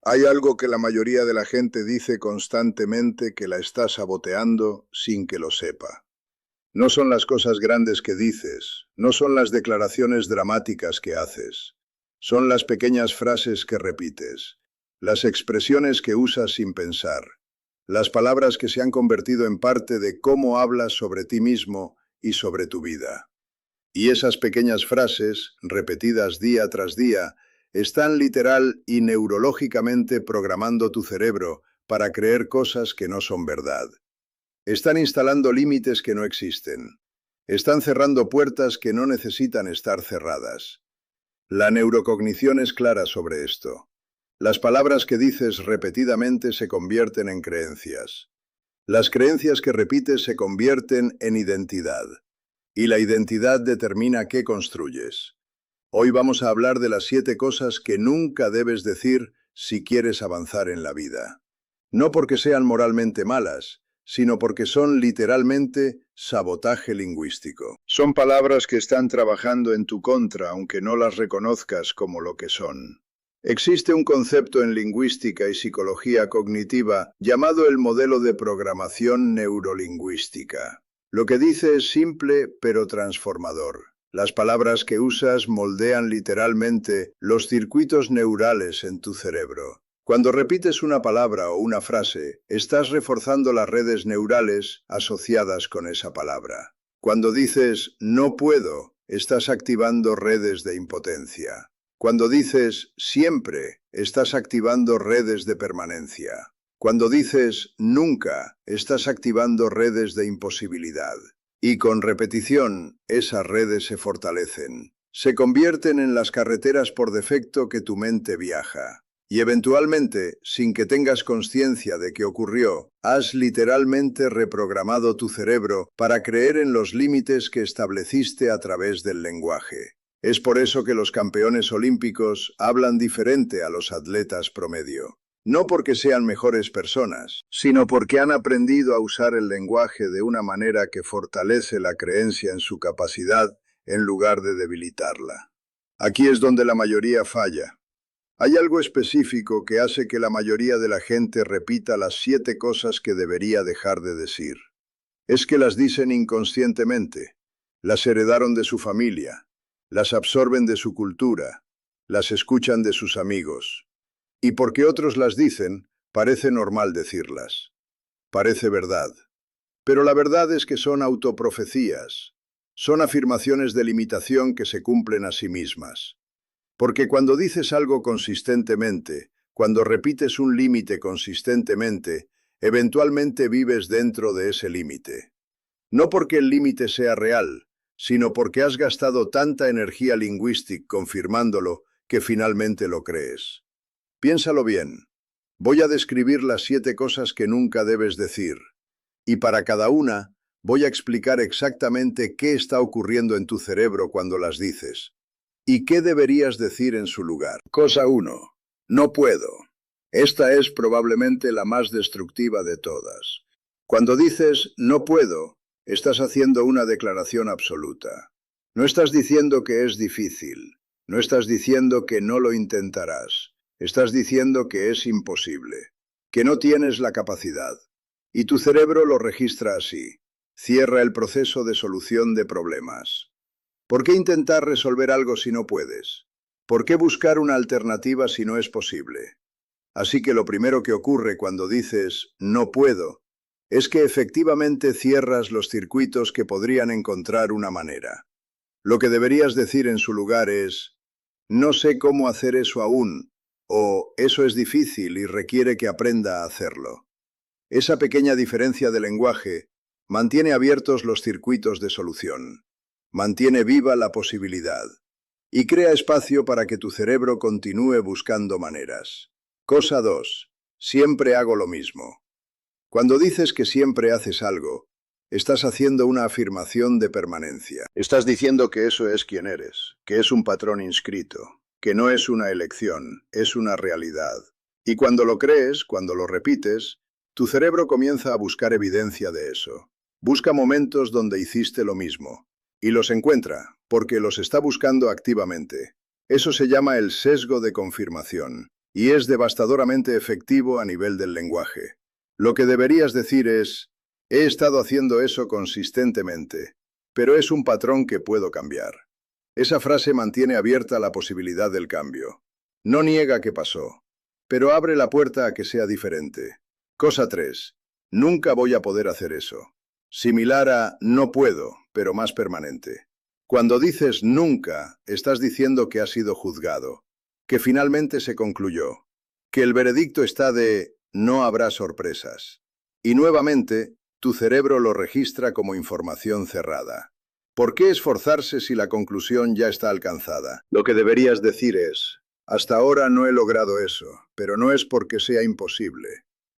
Hay algo que la mayoría de la gente dice constantemente que la está saboteando sin que lo sepa. No son las cosas grandes que dices, no son las declaraciones dramáticas que haces, son las pequeñas frases que repites, las expresiones que usas sin pensar, las palabras que se han convertido en parte de cómo hablas sobre ti mismo y sobre tu vida. Y esas pequeñas frases, repetidas día tras día, están literal y neurológicamente programando tu cerebro para creer cosas que no son verdad. Están instalando límites que no existen. Están cerrando puertas que no necesitan estar cerradas. La neurocognición es clara sobre esto. Las palabras que dices repetidamente se convierten en creencias. Las creencias que repites se convierten en identidad. Y la identidad determina qué construyes. Hoy vamos a hablar de las 7 cosas que nunca debes decir si quieres avanzar en la vida. No porque sean moralmente malas, sino porque son literalmente sabotaje lingüístico. Son palabras que están trabajando en tu contra, aunque no las reconozcas como lo que son. Existe un concepto en lingüística y psicología cognitiva llamado el modelo de programación neurolingüística. Lo que dice es simple pero transformador. Las palabras que usas moldean literalmente los circuitos neurales en tu cerebro. Cuando repites una palabra o una frase, estás reforzando las redes neurales asociadas con esa palabra. Cuando dices no puedo, estás activando redes de impotencia. Cuando dices siempre, estás activando redes de permanencia. Cuando dices nunca, estás activando redes de imposibilidad. Y con repetición, esas redes se fortalecen. Se convierten en las carreteras por defecto que tu mente viaja. Y eventualmente, sin que tengas conciencia de que ocurrió, has literalmente reprogramado tu cerebro para creer en los límites que estableciste a través del lenguaje. Es por eso que los campeones olímpicos hablan diferente a los atletas promedio. No porque sean mejores personas, sino porque han aprendido a usar el lenguaje de una manera que fortalece la creencia en su capacidad en lugar de debilitarla. Aquí es donde la mayoría falla. Hay algo específico que hace que la mayoría de la gente repita las 7 cosas que debería dejar de decir. Es que las dicen inconscientemente, las heredaron de su familia, las absorben de su cultura, las escuchan de sus amigos. Y porque otros las dicen, parece normal decirlas. Parece verdad. Pero la verdad es que son autoprofecías. Son afirmaciones de limitación que se cumplen a sí mismas. Porque cuando dices algo consistentemente, cuando repites un límite consistentemente, eventualmente vives dentro de ese límite. No porque el límite sea real, sino porque has gastado tanta energía lingüística confirmándolo que finalmente lo crees. Piénsalo bien. Voy a describir las 7 cosas que nunca debes decir. Y para cada una, voy a explicar exactamente qué está ocurriendo en tu cerebro cuando las dices. ¿Y qué deberías decir en su lugar? Cosa 1. No puedo. Esta es probablemente la más destructiva de todas. Cuando dices no puedo, estás haciendo una declaración absoluta. No estás diciendo que es difícil. No estás diciendo que no lo intentarás. Estás diciendo que es imposible, que no tienes la capacidad. Y tu cerebro lo registra así. Cierra el proceso de solución de problemas. ¿Por qué intentar resolver algo si no puedes? ¿Por qué buscar una alternativa si no es posible? Así que lo primero que ocurre cuando dices no puedo es que efectivamente cierras los circuitos que podrían encontrar una manera. Lo que deberías decir en su lugar es no sé cómo hacer eso aún, o eso es difícil y requiere que aprenda a hacerlo. Esa pequeña diferencia de lenguaje mantiene abiertos los circuitos de solución, mantiene viva la posibilidad y crea espacio para que tu cerebro continúe buscando maneras. Cosa 2. Siempre hago lo mismo. Cuando dices que siempre haces algo, estás haciendo una afirmación de permanencia. Estás diciendo que eso es quien eres, que es un patrón inscrito, que no es una elección, es una realidad. Y cuando lo crees, cuando lo repites, tu cerebro comienza a buscar evidencia de eso. Busca momentos donde hiciste lo mismo. Y los encuentra, porque los está buscando activamente. Eso se llama el sesgo de confirmación. y es devastadoramente efectivo a nivel del lenguaje. Lo que deberías decir es, he estado haciendo eso consistentemente, pero es un patrón que puedo cambiar. Esa frase mantiene abierta la posibilidad del cambio. No niega que pasó, pero abre la puerta a que sea diferente. Cosa 3. Nunca voy a poder hacer eso. Similar a no puedo, pero más permanente. Cuando dices nunca, estás diciendo que ha sido juzgado, que finalmente se concluyó, que el veredicto está de no habrá sorpresas. Y nuevamente, tu cerebro lo registra como información cerrada. ¿Por qué esforzarse si la conclusión ya está alcanzada? Lo que deberías decir es, hasta ahora no he logrado eso, pero no es porque sea imposible.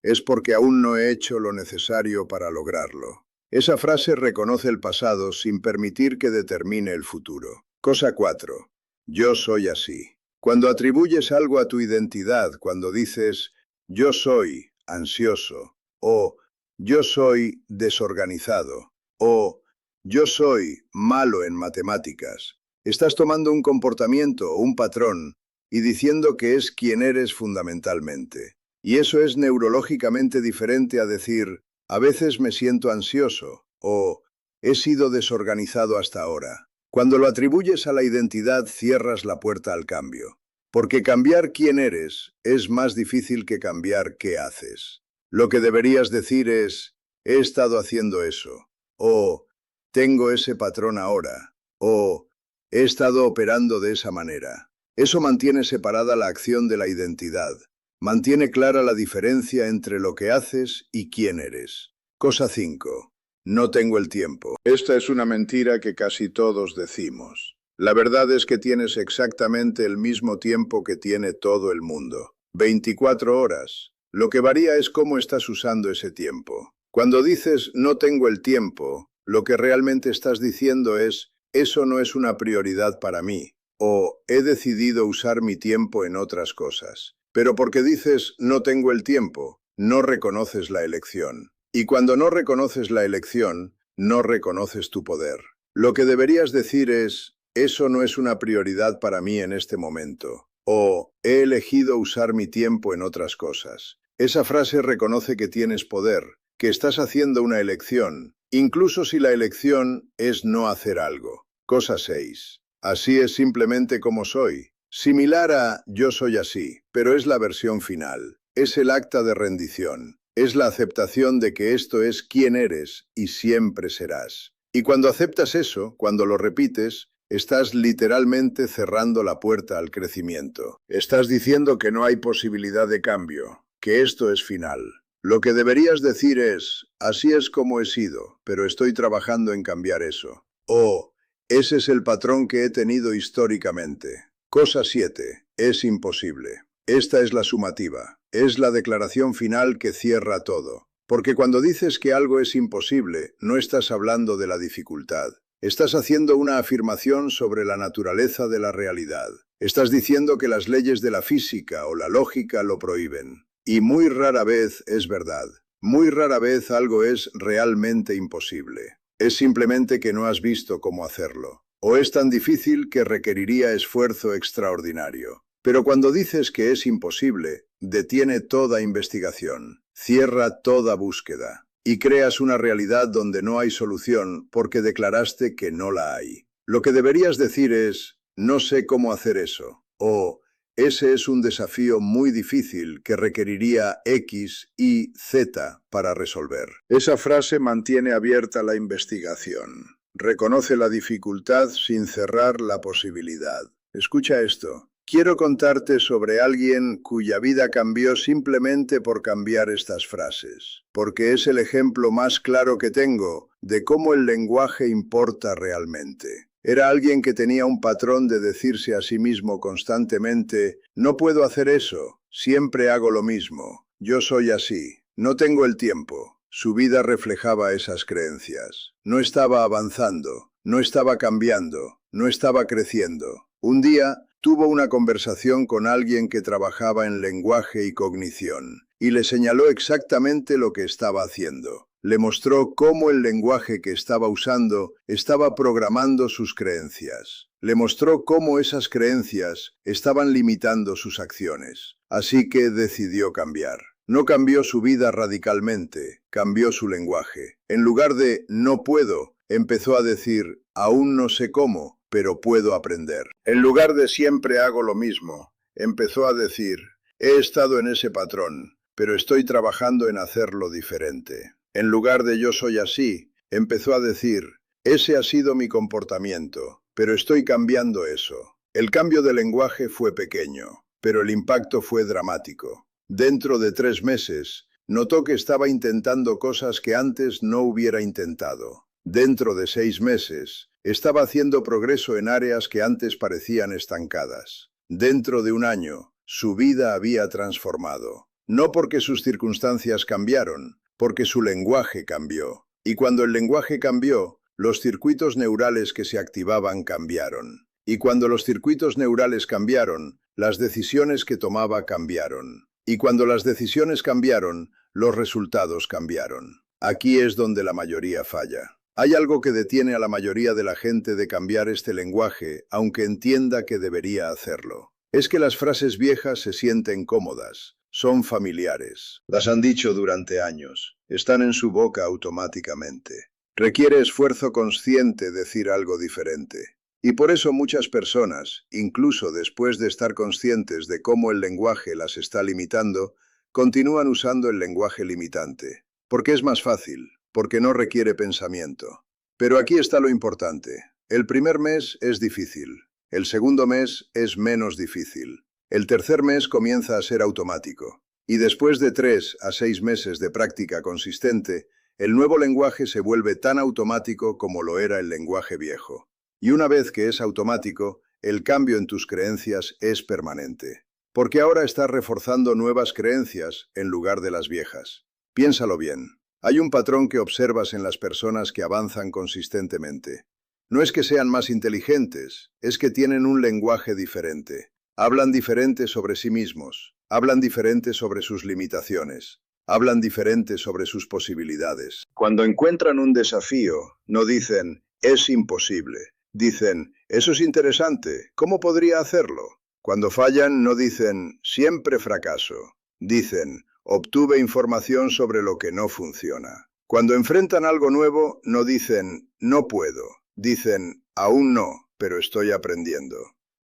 Es porque aún no he hecho lo necesario para lograrlo. Esa frase reconoce el pasado sin permitir que determine el futuro. Cosa 4. Yo soy así. Cuando atribuyes algo a tu identidad, cuando dices, yo soy ansioso, o yo soy desorganizado, o yo soy malo en matemáticas, estás tomando un comportamiento o un patrón y diciendo que es quien eres fundamentalmente. Y eso es neurológicamente diferente a decir, a veces me siento ansioso, o he sido desorganizado hasta ahora. Cuando lo atribuyes a la identidad, cierras la puerta al cambio. Porque cambiar quién eres es más difícil que cambiar qué haces. Lo que deberías decir es, he estado haciendo eso, o tengo ese patrón ahora, o he estado operando de esa manera. Eso mantiene separada la acción de la identidad. Mantiene clara la diferencia entre lo que haces y quién eres. Cosa 5. No tengo el tiempo. Esta es una mentira que casi todos decimos. La verdad es que tienes exactamente el mismo tiempo que tiene todo el mundo. 24 horas. Lo que varía es cómo estás usando ese tiempo. Cuando dices no tengo el tiempo, lo que realmente estás diciendo es eso no es una prioridad para mí, o he decidido usar mi tiempo en otras cosas. Pero porque dices no tengo el tiempo, no reconoces la elección. Y cuando no reconoces la elección, no reconoces tu poder. Lo que deberías decir es, eso no es una prioridad para mí en este momento. O he elegido usar mi tiempo en otras cosas. Esa frase reconoce que tienes poder, que estás haciendo una elección, incluso si la elección es no hacer algo. Cosa 6. Así es simplemente como soy. Similar a yo soy así, pero es la versión final. Es el acta de rendición. Es la aceptación de que esto es quién eres y siempre serás. Y cuando aceptas eso, cuando lo repites, estás literalmente cerrando la puerta al crecimiento. Estás diciendo que no hay posibilidad de cambio, que esto es final. Lo que deberías decir es, así es como he sido, pero estoy trabajando en cambiar eso. O, ese es el patrón que he tenido históricamente. Cosa 7. Es imposible. Esta es la sumativa. Es la declaración final que cierra todo. Porque cuando dices que algo es imposible, no estás hablando de la dificultad. Estás haciendo una afirmación sobre la naturaleza de la realidad. Estás diciendo que las leyes de la física o la lógica lo prohíben. Y muy rara vez es verdad. Muy rara vez algo es realmente imposible. Es simplemente que no has visto cómo hacerlo. O es tan difícil que requeriría esfuerzo extraordinario. Pero cuando dices que es imposible, detiene toda investigación, cierra toda búsqueda, y creas una realidad donde no hay solución porque declaraste que no la hay. Lo que deberías decir es, no sé cómo hacer eso, o ese es un desafío muy difícil que requeriría X, Y, Z para resolver. Esa frase mantiene abierta la investigación. Reconoce la dificultad sin cerrar la posibilidad. Escucha esto. Quiero contarte sobre alguien cuya vida cambió simplemente por cambiar estas frases, porque es el ejemplo más claro que tengo de cómo el lenguaje importa realmente. Era alguien que tenía un patrón de decirse a sí mismo constantemente, no puedo hacer eso, siempre hago lo mismo, yo soy así, no tengo el tiempo. Su vida reflejaba esas creencias. No estaba avanzando, no estaba cambiando, no estaba creciendo. Un día tuvo una conversación con alguien que trabajaba en lenguaje y cognición, y le señaló exactamente lo que estaba haciendo. Le mostró cómo el lenguaje que estaba usando estaba programando sus creencias. Le mostró cómo esas creencias estaban limitando sus acciones. Así que decidió cambiar. No cambió su vida radicalmente, cambió su lenguaje. En lugar de "no puedo", empezó a decir "aún no sé cómo, pero puedo aprender". En lugar de "siempre hago lo mismo", empezó a decir "he estado en ese patrón, pero estoy trabajando en hacerlo diferente". En lugar de "yo soy así", empezó a decir "ese ha sido mi comportamiento, pero estoy cambiando eso". El cambio de lenguaje fue pequeño, pero el impacto fue dramático. Dentro de 3 meses, notó que estaba intentando cosas que antes no hubiera intentado. Dentro de 6 meses, estaba haciendo progreso en áreas que antes parecían estancadas. Dentro de 1 año, su vida había transformado. No porque sus circunstancias cambiaron, porque su lenguaje cambió. Y cuando el lenguaje cambió, los circuitos neurales que se activaban cambiaron. Y cuando los circuitos neurales cambiaron, las decisiones que tomaba cambiaron. Y cuando las decisiones cambiaron, los resultados cambiaron. Aquí es donde la mayoría falla. Hay algo que detiene a la mayoría de la gente de cambiar este lenguaje, aunque entienda que debería hacerlo. Es que las frases viejas se sienten cómodas, son familiares. Las han dicho durante años, están en su boca automáticamente. Requiere esfuerzo consciente decir algo diferente. Y por eso muchas personas, incluso después de estar conscientes de cómo el lenguaje las está limitando, continúan usando el lenguaje limitante. Porque es más fácil, porque no requiere pensamiento. Pero aquí está lo importante. El primer mes es difícil. El segundo mes es menos difícil. El tercer mes comienza a ser automático. Y después de 3 a 6 meses de práctica consistente, el nuevo lenguaje se vuelve tan automático como lo era el lenguaje viejo. Y una vez que es automático, el cambio en tus creencias es permanente. Porque ahora estás reforzando nuevas creencias en lugar de las viejas. Piénsalo bien. Hay un patrón que observas en las personas que avanzan consistentemente. No es que sean más inteligentes, es que tienen un lenguaje diferente. Hablan diferente sobre sí mismos, hablan diferente sobre sus limitaciones, hablan diferente sobre sus posibilidades. Cuando encuentran un desafío, no dicen "es imposible". Dicen "eso es interesante, ¿cómo podría hacerlo?". Cuando fallan, no dicen "siempre fracaso". Dicen "obtuve información sobre lo que no funciona". Cuando enfrentan algo nuevo, no dicen "no puedo". Dicen "aún no, pero estoy aprendiendo".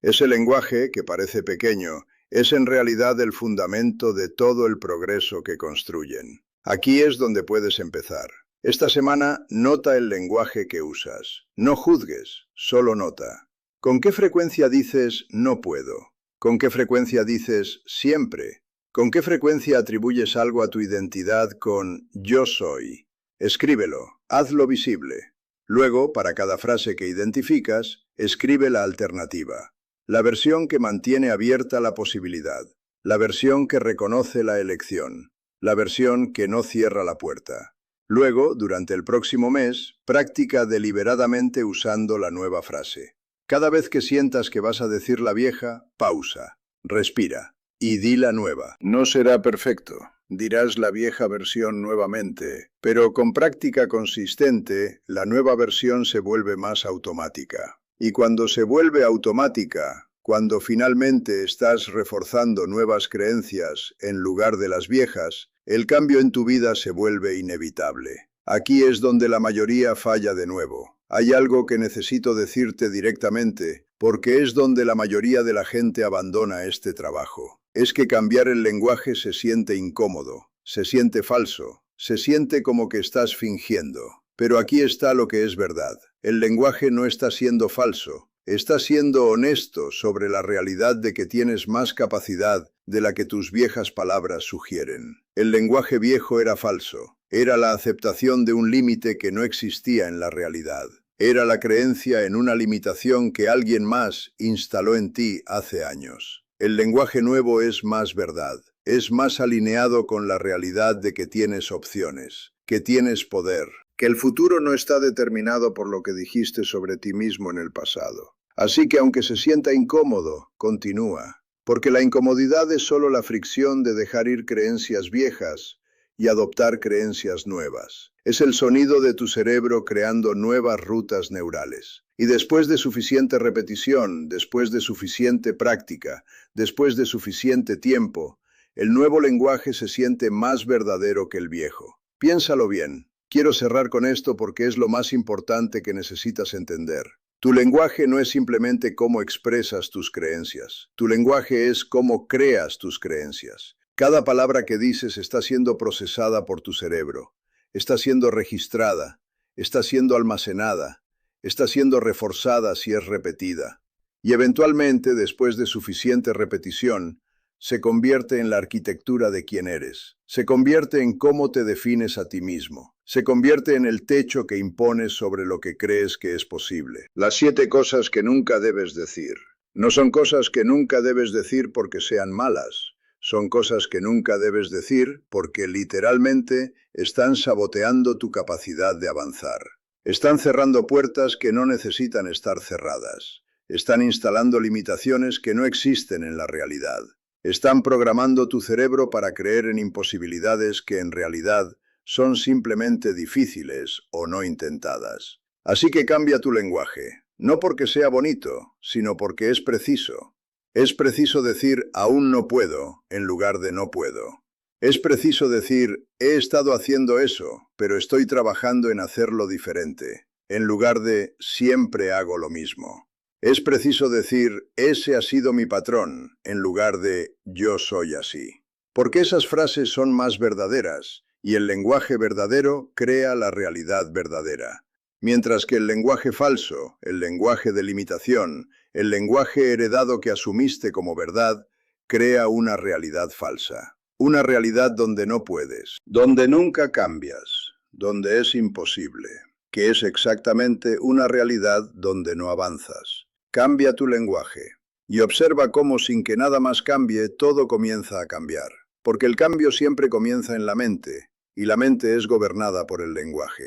Ese lenguaje, que parece pequeño, es en realidad el fundamento de todo el progreso que construyen. Aquí es donde puedes empezar. Esta semana, nota el lenguaje que usas. No juzgues, solo nota. ¿Con qué frecuencia dices "no puedo"? ¿Con qué frecuencia dices "siempre"? ¿Con qué frecuencia atribuyes algo a tu identidad con "yo soy"? Escríbelo, hazlo visible. Luego, para cada frase que identificas, escribe la alternativa. La versión que mantiene abierta la posibilidad. La versión que reconoce la elección. La versión que no cierra la puerta. Luego, durante el próximo mes, practica deliberadamente usando la nueva frase. Cada vez que sientas que vas a decir la vieja, pausa, respira y di la nueva. No será perfecto. Dirás la vieja versión nuevamente, pero con práctica consistente, la nueva versión se vuelve más automática. Y cuando se vuelve automática, cuando finalmente estás reforzando nuevas creencias en lugar de las viejas, el cambio en tu vida se vuelve inevitable. Aquí es donde la mayoría falla de nuevo. Hay algo que necesito decirte directamente, porque es donde la mayoría de la gente abandona este trabajo. Es que cambiar el lenguaje se siente incómodo, se siente falso, se siente como que estás fingiendo. Pero aquí está lo que es verdad. El lenguaje no está siendo falso, está siendo honesto sobre la realidad de que tienes más capacidad de la que tus viejas palabras sugieren. El lenguaje viejo era falso, era la aceptación de un límite que no existía en la realidad. Era la creencia en una limitación que alguien más instaló en ti hace años. El lenguaje nuevo es más verdad, es más alineado con la realidad de que tienes opciones, que tienes poder, que el futuro no está determinado por lo que dijiste sobre ti mismo en el pasado. Así que aunque se sienta incómodo, continúa, porque la incomodidad es solo la fricción de dejar ir creencias viejas y adoptar creencias nuevas. Es el sonido de tu cerebro creando nuevas rutas neurales. Y después de suficiente repetición, después de suficiente práctica, después de suficiente tiempo, el nuevo lenguaje se siente más verdadero que el viejo. Piénsalo bien. Quiero cerrar con esto porque es lo más importante que necesitas entender. Tu lenguaje no es simplemente cómo expresas tus creencias. Tu lenguaje es cómo creas tus creencias. Cada palabra que dices está siendo procesada por tu cerebro. Está siendo registrada. Está siendo almacenada. Está siendo reforzada si es repetida. Y eventualmente, después de suficiente repetición, se convierte en la arquitectura de quién eres. Se convierte en cómo te defines a ti mismo. Se convierte en el techo que impones sobre lo que crees que es posible. Las 7 cosas que nunca debes decir. No son cosas que nunca debes decir porque sean malas. Son cosas que nunca debes decir porque literalmente están saboteando tu capacidad de avanzar. Están cerrando puertas que no necesitan estar cerradas. Están instalando limitaciones que no existen en la realidad. Están programando tu cerebro para creer en imposibilidades que en realidad son simplemente difíciles o no intentadas. Así que cambia tu lenguaje, no porque sea bonito, sino porque es preciso. Es preciso decir aún no puedo en lugar de no puedo. Es preciso decir he estado haciendo eso, pero estoy trabajando en hacerlo diferente, en lugar de siempre hago lo mismo. Es preciso decir ese ha sido mi patrón, en lugar de yo soy así. Porque esas frases son más verdaderas, y el lenguaje verdadero crea la realidad verdadera. Mientras que el lenguaje falso, el lenguaje de limitación, el lenguaje heredado que asumiste como verdad, crea una realidad falsa. Una realidad donde no puedes, donde nunca cambias, donde es imposible, que es exactamente una realidad donde no avanzas. Cambia tu lenguaje y observa cómo sin que nada más cambie, todo comienza a cambiar. Porque el cambio siempre comienza en la mente, y la mente es gobernada por el lenguaje.